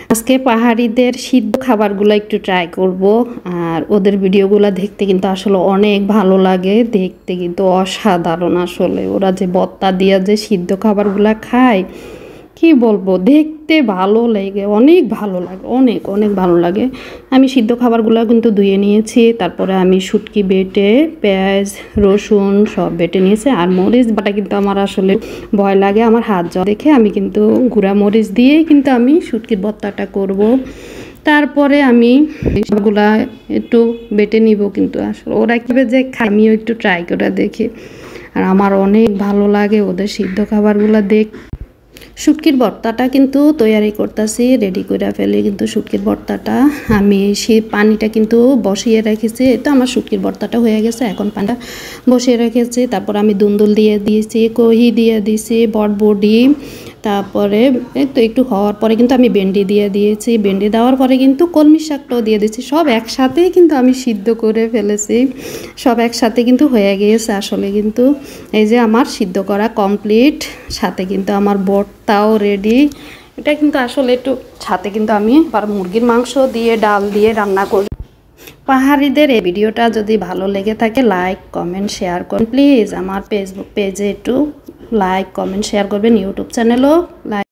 আজকে পাহাড়িদের সিদ্ধ খাবারগুলো একটু ট্রাই করব। আর ওদের ভিডিওগুলো দেখতে কিন্তু আসলে অনেক ভালো লাগে, দেখতে কিন্তু অসাধারণ। আসলে ওরা যে ভর্তা দিয়ে যে সিদ্ধ খাবারগুলো খায়, কি বলবো, দেখতে ভালো লাগে, অনেক ভালো লাগে, অনেক অনেক ভালো লাগে। আমি সিদ্ধ খাবারগুলো কিন্তু ধুয়ে নিয়েছি, তারপরে আমি শুটকি বেটে পেঁয়াজ রসুন সব বেটে নিয়েছি। আর মরিচ বাটা কিন্তু আমার আসলে ভয় লাগে, আমার হাত জ্বর দেখে আমি কিন্তু গুঁড়া মরিচ দিয়েই কিন্তু আমি শুটকির ভর্তাটা করব। তারপরে আমি সবগুলা একটু বেটে নিব, কিন্তু আসলে ওরা কীভাবে যে খায় আমিও একটু ট্রাই করে দেখি। আর আমার অনেক ভালো লাগে ওদের সিদ্ধ খাবারগুলো দেখ। শুটকির ভর্তাটা কিন্তু তৈরি করতেছি, রেডি করে ফেলি কিন্তু শুটকির ভর্তাটা। আমি সেই পানিটা কিন্তু বসিয়ে রেখেছি, তো আমার শুটকির ভর্তাটা হয়ে গেছে। এখন পানিটা বসিয়ে রেখেছি, তারপর আমি দুন্দুল দিয়ে দিয়েছি, কহি দিয়ে দিয়েছি, বটবডি, তারপরে তো একটু হওয়ার পরে কিন্তু আমি ভেন্ডি দিয়ে দিয়েছি। ভেন্ডি দেওয়ার পরে কিন্তু কলমি শাকটাও দিয়ে দিয়েছি। সব একসাথেই কিন্তু আমি সিদ্ধ করে ফেলেছি, সব একসাথে কিন্তু হয়ে গিয়েছে আসলে। কিন্তু এই যে আমার সিদ্ধ করা কমপ্লিট, সাথে কিন্তু আমার ভর্তাও রেডি। এটা কিন্তু আসলে একটু সাথে কিন্তু আমি আবার মুরগির মাংস দিয়ে ডাল দিয়ে রান্না করি। পাহাড়িদের এই ভিডিওটা যদি ভালো লেগে থাকে লাইক কমেন্ট শেয়ার করুন প্লিজ। আমার ফেসবুক পেজে একটু লাইক কমেন্ট শেয়ার করবেন, ইউটিউব চ্যানেলও লাইক